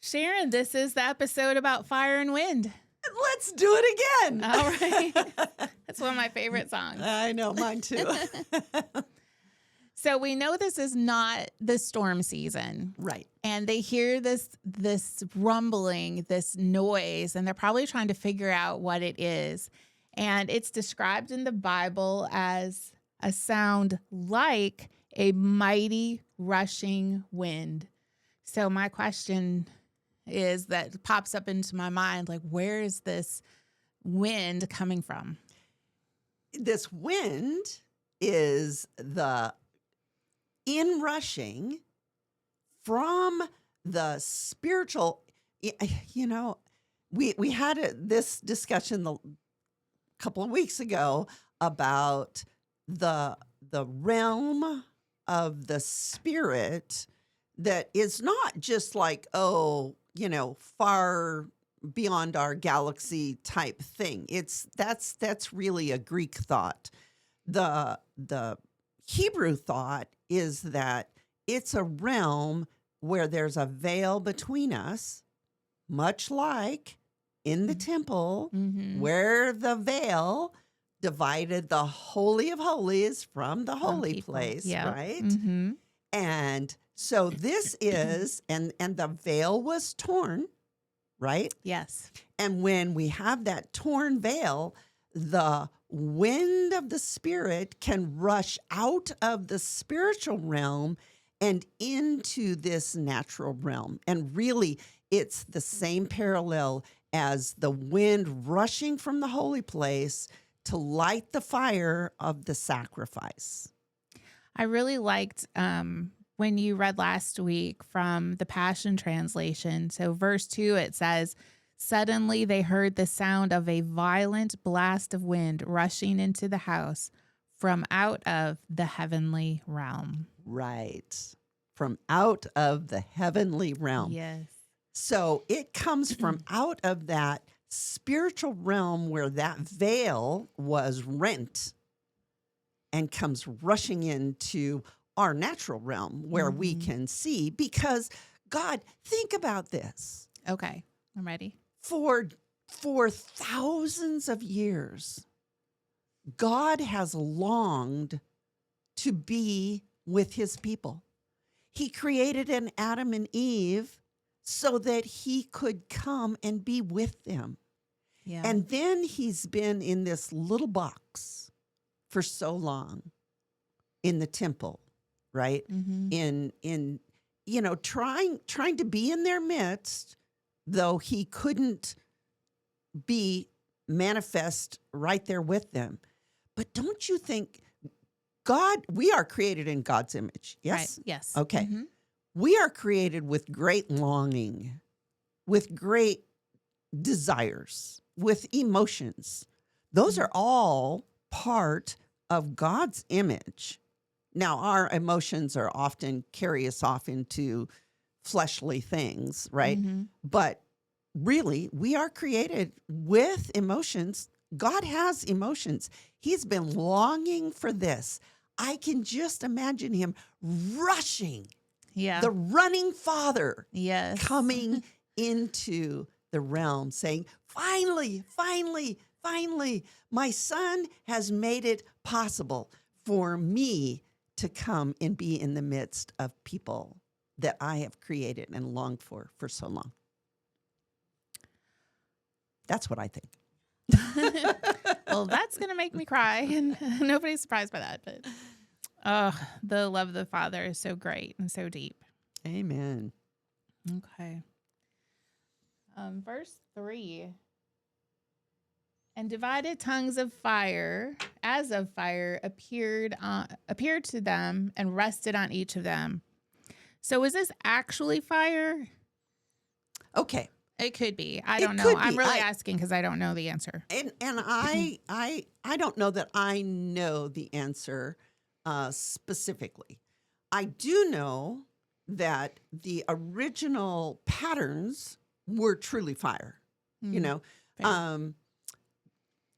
Sharon, this is the episode about fire and wind. Let's do it again. All right. That's one of my favorite songs. I know, mine too. So we know this is not the storm season. Right. And they hear this rumbling, this noise, and they're probably trying to figure out what it is. And it's described in the Bible as a sound like a mighty rushing wind. So my question is that pops up into my mind, like, where is this wind coming from? This wind is the inrushing from the spiritual. You know, we had this discussion a couple of weeks ago about the realm of the spirit that is not just like, far beyond our galaxy type thing. That's really a Greek thought. The Hebrew thought is that it's a realm where there's a veil between us, much like in the temple, where the veil divided the Holy of Holies from the holy place, right? Mm-hmm. And so this is, and the veil was torn, right? Yes. And when we have that torn veil, the wind of the Spirit can rush out of the spiritual realm and into this natural realm. And really, it's the same parallel as the wind rushing from the holy place to light the fire of the sacrifice. I really liked when you read last week from the Passion Translation. So verse 2, it says, "Suddenly they heard the sound of a violent blast of wind rushing into the house from out of the heavenly realm." Right. From out of the heavenly realm. Yes. So it comes from out of that spiritual realm where that veil was rent and comes rushing into our natural realm where we can see. Because God, think about this. Okay, I'm ready. For thousands of years, God has longed to be with his people. He created an Adam and Eve so that he could come and be with them. Yeah. And then he's been in this little box for so long in the temple, right? In trying to be in their midst, though he couldn't be manifest right there with them. But don't you think we are created in God's image? Yes? Right. Yes. Okay. We are created with great longing, with great desires, with emotions. Those are all part of God's image. Now, our emotions are often carry us off into fleshly things, right? But really, we are created with emotions. God has emotions. He's been longing for this. I can just imagine him rushing, the running father, coming into the realm saying, finally, my son has made it possible for me to come and be in the midst of people that I have created and longed for so long. That's what I think. Well, that's going to make me cry, and nobody's surprised by that. But the love of the Father is so great and so deep. Amen. Okay. Verse 3. "And divided tongues of fire, as of fire, appeared to them and rested on each of them." So is this actually fire? Okay. It could be. I don't know. I'm really asking because I don't know the answer. And I don't know that I know the answer specifically. I do know that the original patterns were truly fire. You know,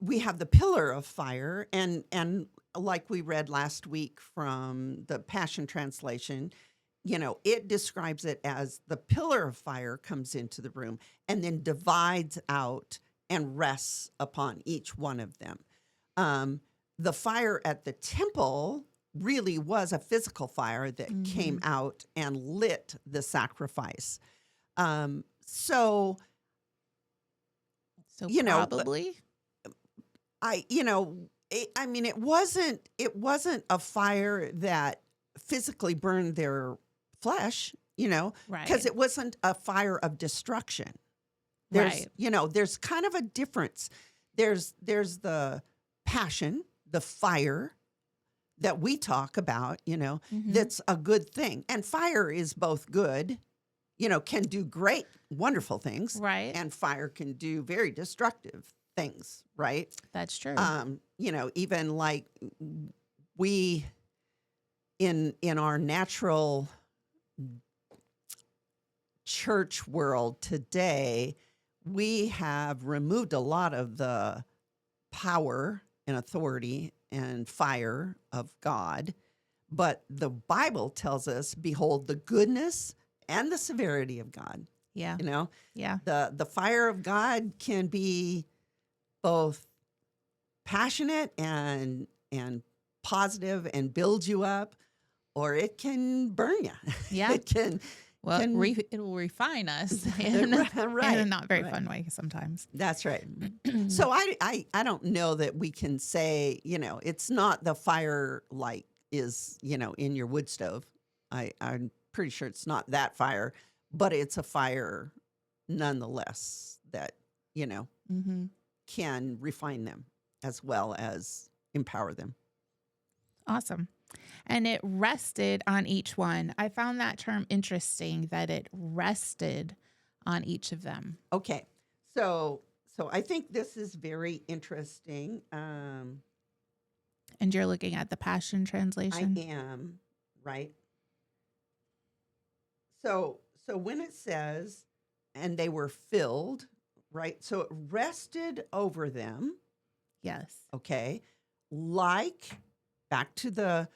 we have the pillar of fire, and like we read last week from the Passion Translation, it describes it as the pillar of fire comes into the room and then divides out and rests upon each one of them. The fire at the temple really was a physical fire that came out and lit the sacrifice. So probably. It wasn't a fire that physically burned their flesh, Right. because it wasn't a fire of destruction. Right. There's kind of a difference. There's the passion, the fire that we talk about, that's a good thing. And fire is both good, can do great, wonderful things. Right. And fire can do very destructive things, right? That's true. Even like we in our natural church world today, we have removed a lot of the power and authority and fire of God. But the Bible tells us, behold, the goodness and the severity of God. Yeah. Yeah. The fire of God can be both passionate and positive and build you up, or it can burn you. Yeah. It can. Well, it will refine us in a not very fun way sometimes. That's right. So I don't know that we can say, it's not the fire like is, in your wood stove. I'm pretty sure it's not that fire, but it's a fire nonetheless that, can refine them as well as empower them. Awesome. And it rested on each one. I found that term interesting, that it rested on each of them. Okay. So I think this is very interesting. And you're looking at the Passion Translation? I am, right? So when it says, and they were filled, right? So it rested over them. Yes. Okay. Like back to the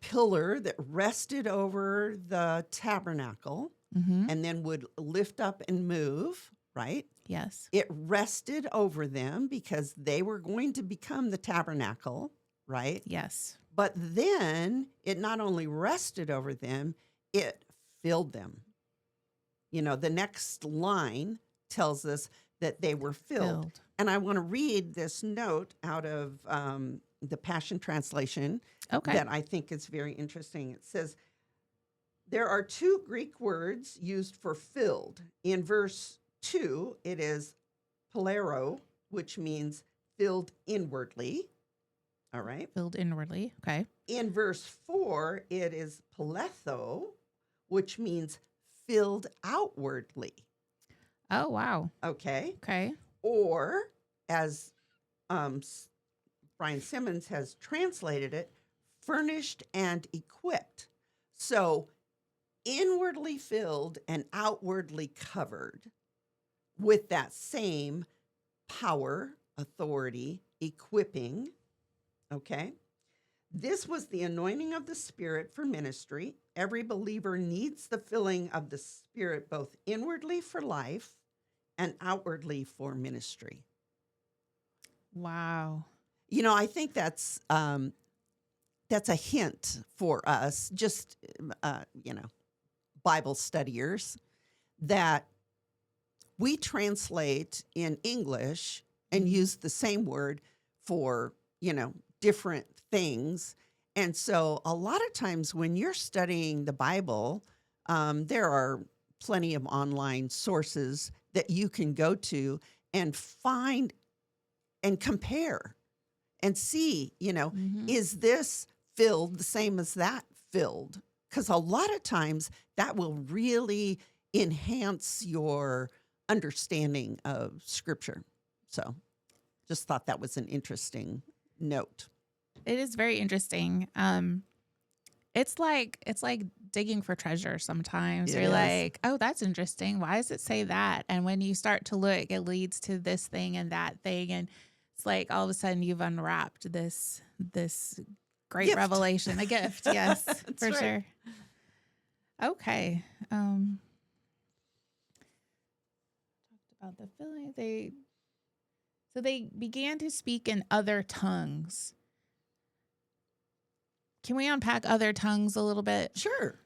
pillar that rested over the tabernacle and then would lift up and move, right? Yes. It rested over them because they were going to become the tabernacle, right? Yes. But then it not only rested over them, it filled them. The next line tells us that they were filled. And I want to read this note out of the Passion Translation that I think is very interesting. It says, there are two Greek words used for filled. In verse 2, it is palero, which means filled inwardly. All right. Filled inwardly. Okay. In verse 4, it is paletho, which means filled outwardly. Oh, wow. Okay. Okay. Or, as Brian Simmons has translated it, furnished and equipped. So, inwardly filled and outwardly covered with that same power, authority, equipping. Okay. This was the anointing of the Spirit for ministry. Every believer needs the filling of the Spirit both inwardly for life and outwardly for ministry. Wow. I think that's a hint for us, just Bible studiers, that we translate in English and use the same word for, different things. And so a lot of times when you're studying the Bible, there are plenty of online sources that you can go to and find and compare and see, is this filled the same as that filled? Because a lot of times that will really enhance your understanding of Scripture. So just thought that was an interesting note. It is very interesting. It's like digging for treasure sometimes. You're like, oh, that's interesting. Why does it say that? And when you start to look, it leads to this thing and that thing. And it's like all of a sudden you've unwrapped this great revelation, a gift. Yes, for sure. Okay. Talked about the filling. They began to speak in other tongues. Can we unpack other tongues a little bit? Sure.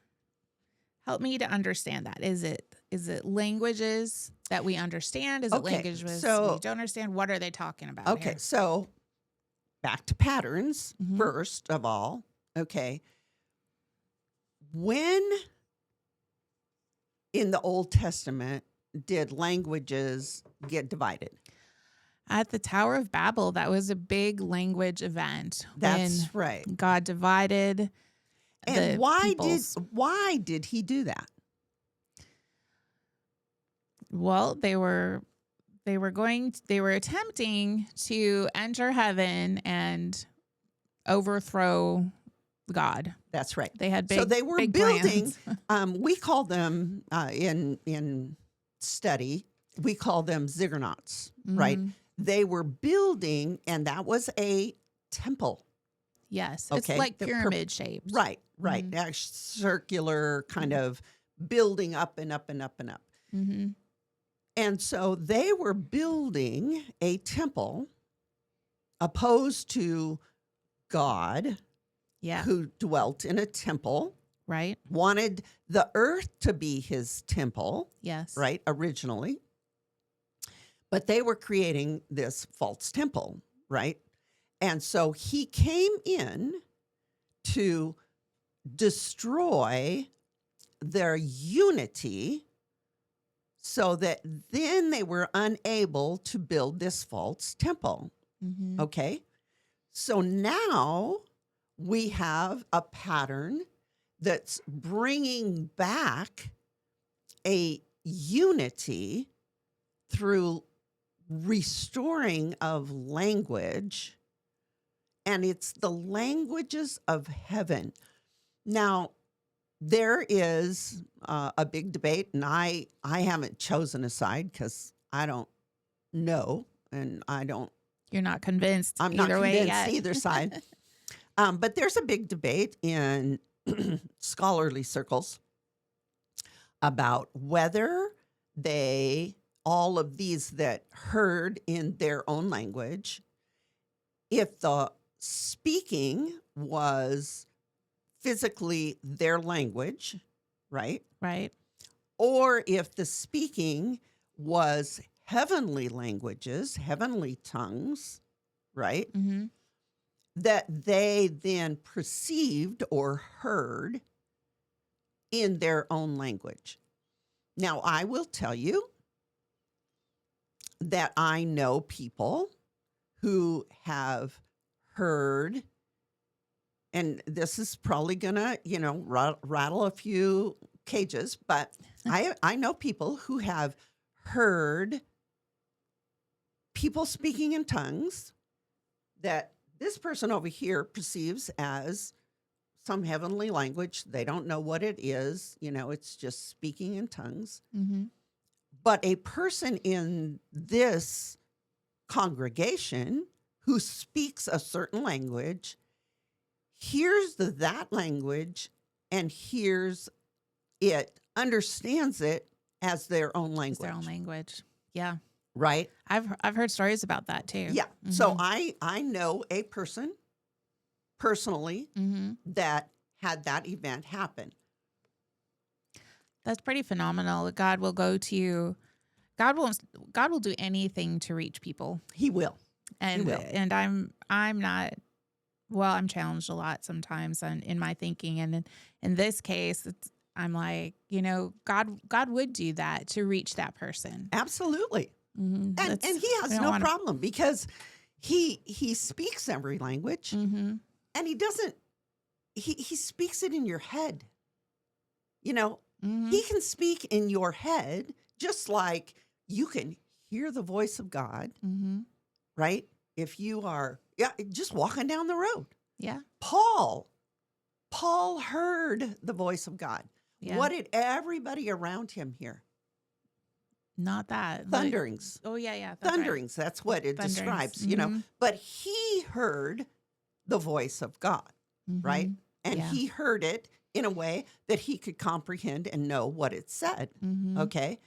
Help me to understand that. Is it languages that we understand? Is it Okay, languages we so don't understand? What are they talking about okay, here? so back to patterns Mhm. first of all. Okay. When in the Old Testament did languages get divided? At the Tower of Babel, that was a big language event That's right. when God divided And the why peoples. did he do that? Well, they were attempting to enter heaven and overthrow God. That's right. They had So they were big building. plans. We call them in study. We call them ziggurnauts, right? Mhm. They were building, and that was a temple. Yes, Okay, it's like the pyramid shaped. Right, right. Mhm. That circular kind of building up and up and up and up. Mm-hmm. And so they were building a temple opposed to God, Yeah. who dwelt in a temple, Right. wanted the earth to be his temple, Yes. right, originally. But they were creating this false temple, right? And so he came in to destroy their unity so that then they were unable to build this false temple. Mm-hmm. Okay. So now we have a pattern that's bringing back a unity through restoring of language, and it's the languages of heaven. Now, there is a big debate, and I haven't chosen a side because I don't know, and You're not convinced I'm not either way convinced yet. either side. But there's a big debate in scholarly circles about whether all of these that heard in their own language, if the speaking was physically their language, right? Right. Or if the speaking was heavenly languages, heavenly tongues, right? Mm-hmm. That they then perceived or heard in their own language. Now, I will tell you that I know people who have heard, and this is probably gonna, rattle a few cages, but I know people who have heard people speaking in tongues that this person over here perceives as some heavenly language. They don't know what it is. It's just speaking in tongues. Mm-hmm. But a person in this congregation who speaks a certain language hears that language and hears it, understands it as their own language. It's their own language. Yeah. Right? I've heard stories about that too. Yeah. Mm-hmm. So I know a person personally Mm-hmm. that had that event happen. That's pretty phenomenal. God will do anything to reach people. He will. And will. and I'm not, well, I'm challenged a lot sometimes in my thinking, and in this case I'm like, God would do that to reach that person. Absolutely. Mm-hmm. And he has no problem because he speaks every language. Mm-hmm. And he doesn't, he speaks it in your head. Mm-hmm. He can speak in your head just like you can hear the voice of God, Mm-hmm. right? If you are just walking down the road. Yeah. Paul heard the voice of God. Yeah. What did everybody around him hear? Not that. Thunderings. Oh, yeah. That's Thunderings. Right. That's what it Thunderings. describes, Mm-hmm. But he heard the voice of God, Mm-hmm. right? And Yeah. he heard it in a way that he could comprehend and know what it said. Mm-hmm. Okay.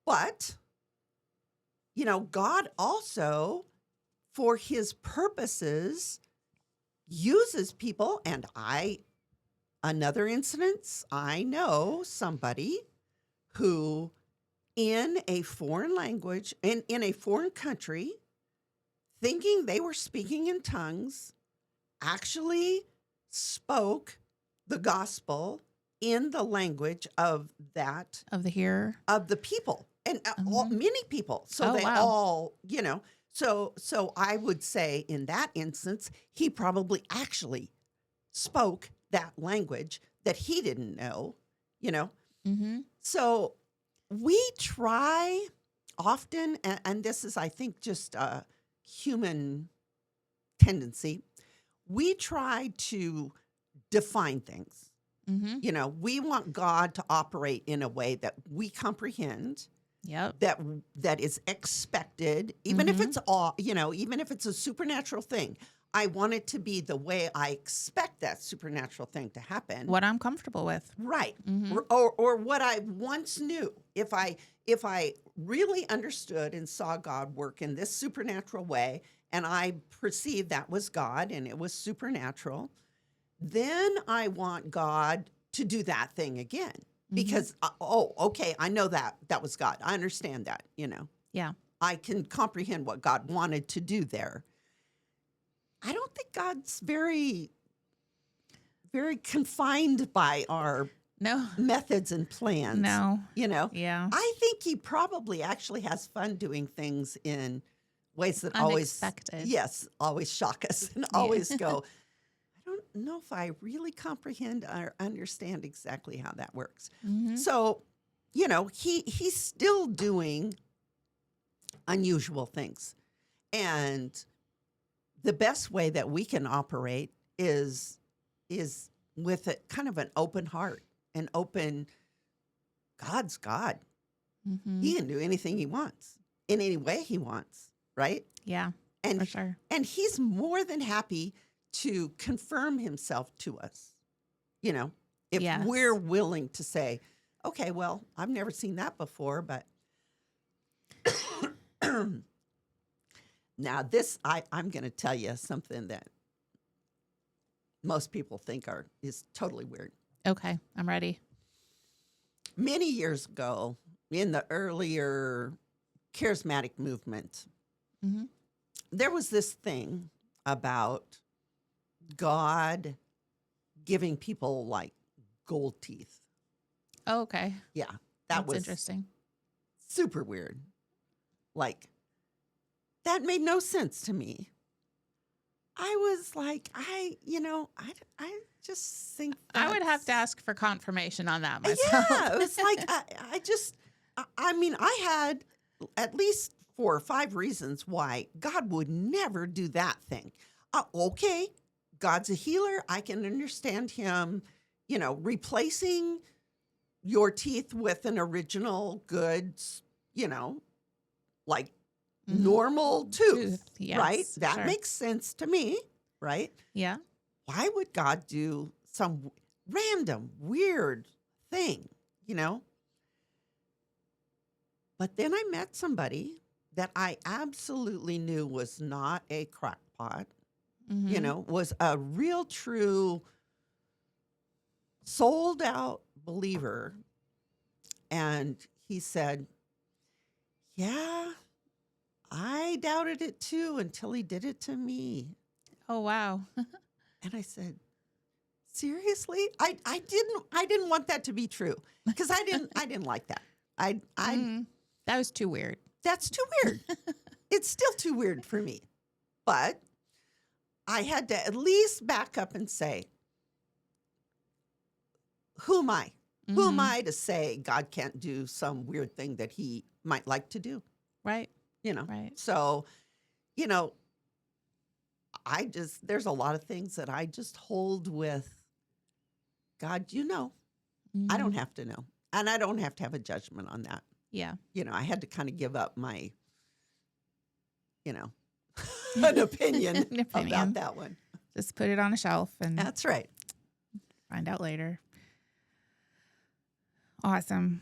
But, God also, for his purposes, uses people. And another instance, I know somebody who in a foreign language, in a foreign country, thinking they were speaking in tongues, actually spoke the gospel in the language of Of the hearer. of the people, and many people. So Oh, they wow. all, so I would say in that instance, he probably actually spoke that language that he didn't know, Mm-hmm. So we try often, and this is, I think, just a human tendency. We try to define things. Mm-hmm. We want God to operate in a way that we comprehend, Yep. that is expected, even if it's even if it's a supernatural thing. I want it to be the way I expect that supernatural thing to happen. What I'm comfortable with. Right. Mm-hmm. Or what I once knew. If I really understood and saw God work in this supernatural way, and I perceived that was God and it was supernatural, then I want God to do that thing again. Because, okay, I know that was God. I understand that, Yeah. I can comprehend what God wanted to do there. I don't think God's very, very confined by our No. methods and plans. No. Yeah. I think he probably actually has fun doing things in ways that Unexpected. always shock us and always go, I don't know if I really comprehend or understand exactly how that works. Mm-hmm. So, he's still doing unusual things. And the best way that we can operate is with a kind of an open heart, an open, God's God. Mm-hmm. He can do anything he wants in any way he wants, right? Yeah, And for sure. and he's more than happy to confirm himself to us. If Yes. we're willing to say, okay, well, I've never seen that before, but now this, I'm going to tell you something that most people think is totally weird. Okay, I'm ready. Many years ago, in the earlier charismatic movement, Mm-hmm. there was this thing about God giving people like gold teeth. Oh, okay. Yeah, That's was interesting. super weird. Like, that made no sense to me. I was like, I just think I would have to that's- ask for confirmation on that myself. Yeah, it was like, I had at least 4 or 5 reasons why God would never do that thing. Okay, God's a healer. I can understand him, replacing your teeth with an original good, like normal tooth, Yes, right? That sure. makes sense to me, right? Yeah. Why would God do some random, weird thing, But then I met somebody that I absolutely knew was not a crackpot, Mm-hmm. was a real, true, sold out believer. And he said, yeah, I doubted it too until he did it to me. Oh, wow. And I said, seriously? I didn't want that to be true because I didn't like that. That was too weird. That's too weird. It's still too weird for me. But I had to at least back up and say, who am I? Who am I to say God can't do some weird thing that he might like to do? Right. Right. Right. So, there's a lot of things that I just hold with God, I don't have to know. And I don't have to have a judgment on that. Yeah. I had to kind of give up my, an opinion An opinion. about that one. Just put it on a shelf and That's right. find out later. Awesome.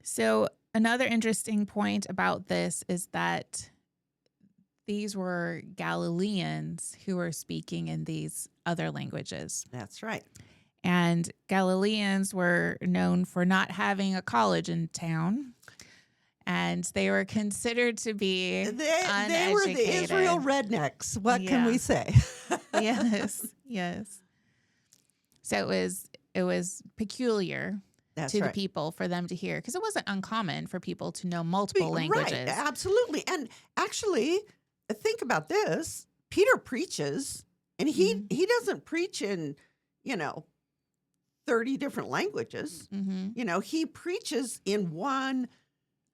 So another interesting point about this is that these were Galileans who were speaking in these other languages. That's right. And Galileans were known for not having a college in town. And they were considered to be uneducated. They were the Israel rednecks. What can we say? Yes. So it was peculiar to the people for them to hear, because it wasn't uncommon for people to know multiple languages. Right, absolutely. And actually, think about this. Peter preaches, and he doesn't preach in, 30 different languages. Mm-hmm. He preaches in one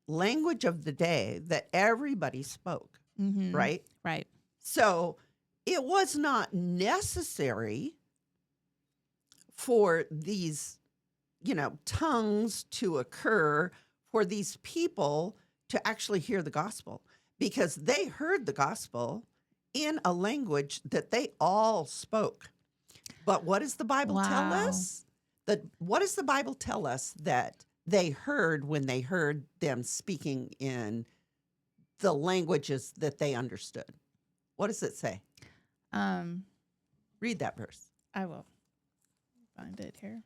language of the day that everybody spoke, Mm-hmm. right? Right. So it was not necessary for these, tongues to occur for these people to actually hear the gospel, because they heard the gospel in a language that they all spoke. But what does the Bible tell us? What does the Bible tell us that they heard when they heard them speaking in the languages that they understood? What does it say? Read that verse. I will find it here.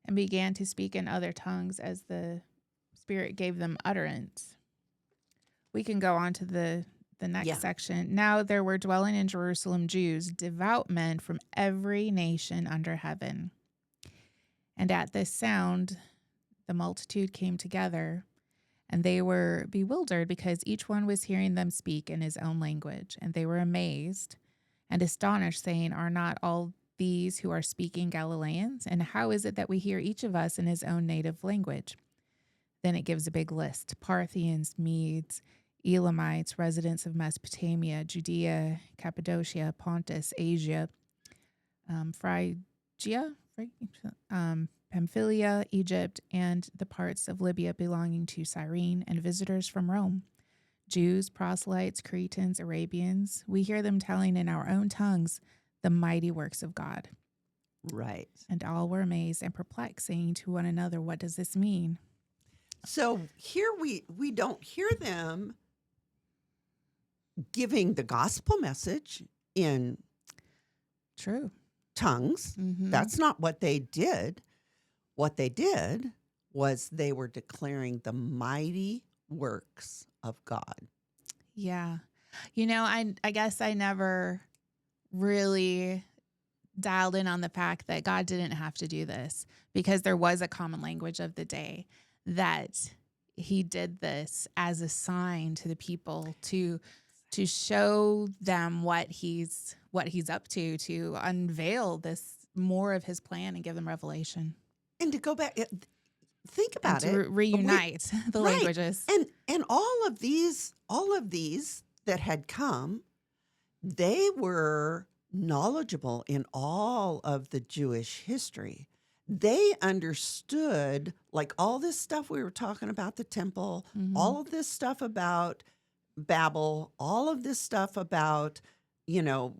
And began to speak in other tongues as the Spirit gave them utterance. We can go on to the next section. Now there were dwelling in Jerusalem Jews, devout men from every nation under heaven. And at this sound, the multitude came together, and they were bewildered because each one was hearing them speak in his own language. And they were amazed and astonished, saying, "Are not all these who are speaking Galileans? And how is it that we hear each of us in his own native language?" Then it gives a big list: Parthians, Medes, Elamites, residents of Mesopotamia, Judea, Cappadocia, Pontus, Asia, Phrygia, Pamphylia, Egypt, and the parts of Libya belonging to Cyrene, and visitors from Rome, Jews, proselytes, Cretans, Arabians. We hear them telling in our own tongues the mighty works of God. Right. And all were amazed and perplexed, saying to one another, "What does this mean?" So here we don't hear them giving the gospel message in True tongues. Mm-hmm. That's not what they did. What they did was they were declaring the mighty works of God. Yeah. I guess I never really dialed in on the fact that God didn't have to do this, because there was a common language of the day that he did this as a sign to the people to show them what he's up to unveil this more of his plan and give them revelation. And to go back, think about it. Reunite the languages. And all of these that had come, they were knowledgeable in all of the Jewish history. They understood, like, all this stuff we were talking about, the temple, Mm-hmm. all of this stuff about Babel, all of this stuff about, the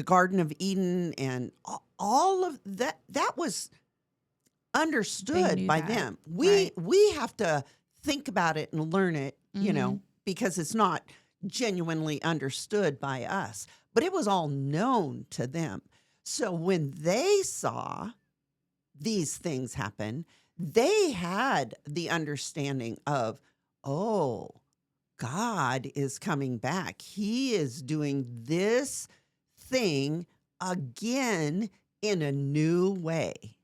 Garden of Eden, and all of that was understood by them. We have to think about it and learn it, Mm-hmm. because it's not genuinely understood by us, but it was all known to them. So when they saw these things happen, they had the understanding of, oh, God is coming back. He is doing this thing again in a new way.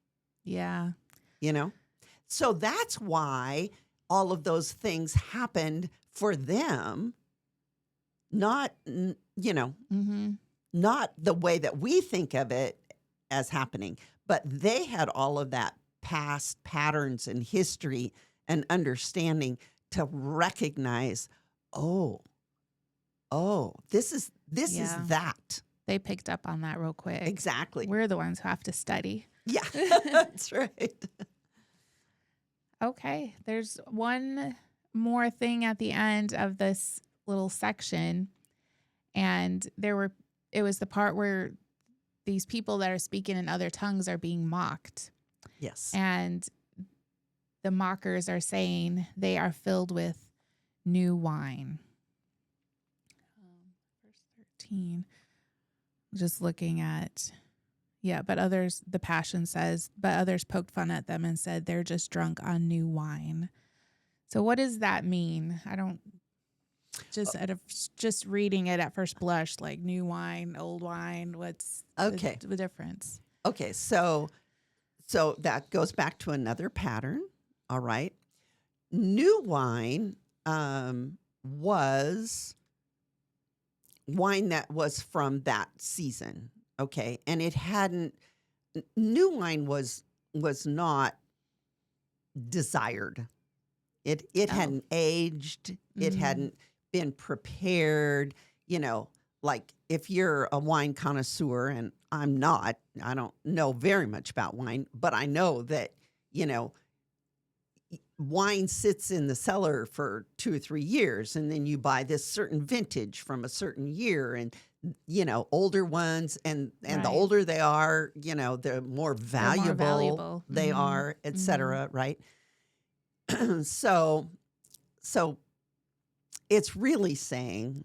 Yeah. So that's why all of those things happened for them, not, Mm-hmm. not the way that we think of it as happening, but they had all of that past patterns and history and understanding to recognize, oh, this is that. They picked up on that real quick. Exactly. We're the ones who have to study. Yeah, that's right. Okay. There's one more thing at the end of this little section. And it was the part where these people that are speaking in other tongues are being mocked. Yes. And the mockers are saying they are filled with new wine. Verse 13. Just looking at, but others, the Passion says, but others poked fun at them and said they're just drunk on new wine. So what does that mean? I don't, just reading it at first blush, like new wine, old wine, what's the difference? Okay, so that goes back to another pattern, all right? New wine was wine that was from that season, okay? And new wine was not desired. It hadn't aged. It hadn't been prepared, like if you're a wine connoisseur, and I'm not, I don't know very much about wine, but I know that, wine sits in the cellar for 2 or 3 years, and then you buy this certain vintage from a certain year, and older ones, and the older they are, the more valuable they are, et cetera, right? So it's really saying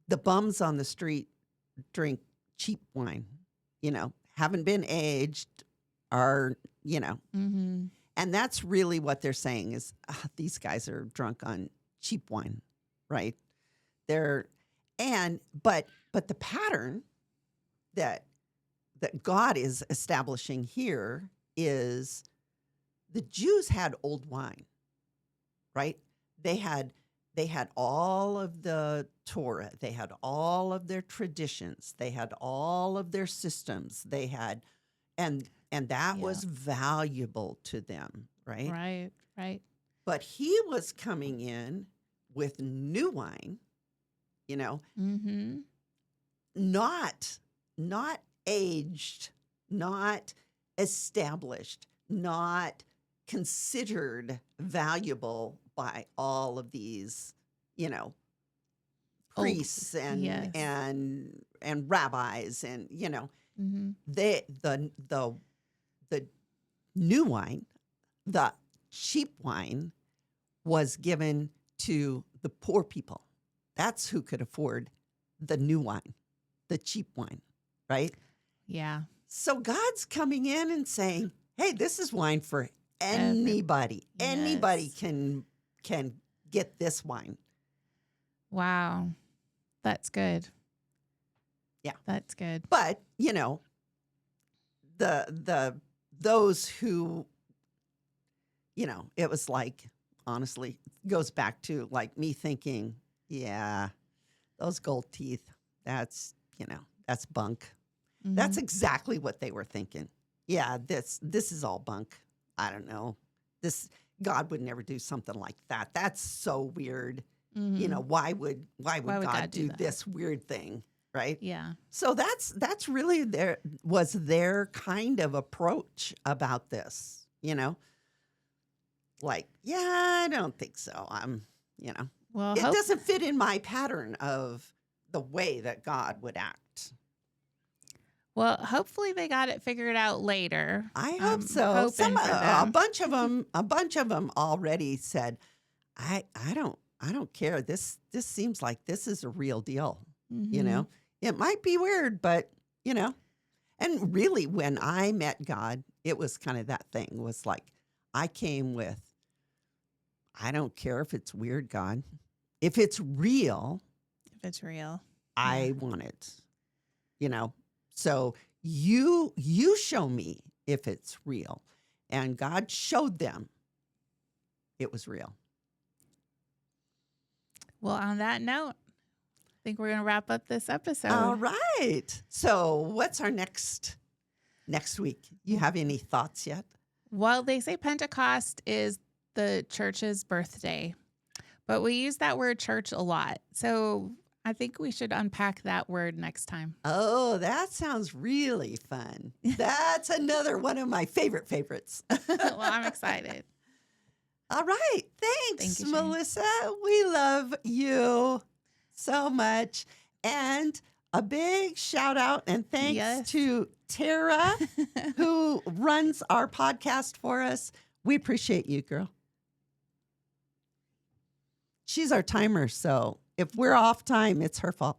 the bums on the street drink cheap wine, haven't been aged, are, and that's really what they're saying is these guys are drunk on cheap wine, right? But the pattern that God is establishing here is the Jews had old wine, right? They had all of the Torah. They had all of their traditions. They had all of their systems. They had, and that was valuable to them, right? Right. But he was coming in with new wine, not aged, not established, not considered valuable by all of these, priests and rabbis, and the new wine, the cheap wine, was given to the poor people. That's who could afford the new wine, the cheap wine, right? Yeah. So God's coming in and saying, hey, this is wine for anybody. Yes. Anybody can get this wine. Wow. That's good. Yeah. That's good. But, those who, it was like, honestly, goes back to like me thinking, yeah, those gold teeth, that's bunk. That's exactly what they were thinking. Yeah, this is all bunk. I don't know. God would never do something like that. That's so weird. Why would God do this weird thing, right? Yeah. So that's really their kind of approach about this, like, yeah, I don't think so. Well, it doesn't fit in my pattern of the way that God would act. Well, hopefully they got it figured out later. I hope so. A bunch of them already said, I don't care. This seems like this is a real deal. It might be weird, but and really when I met God, it was kind of that thing, was like, I came with, I don't care if it's weird, God. If it's real, I want it. So you show me if it's real. And God showed them it was real. Well, on that note, I think we're going to wrap up this episode. All right. So what's our next week? You have any thoughts yet? Well, they say Pentecost is the church's birthday, but we use that word church a lot. So I think we should unpack that word next time. Oh, that sounds really fun. That's another one of my favorites. Well, I'm excited. All right. Thanks, Thank you, Melissa. We love you so much. And a big shout out and thanks Yes. to Tara, who runs our podcast for us. We appreciate you, girl. She's our timer, so if we're off time, it's her fault.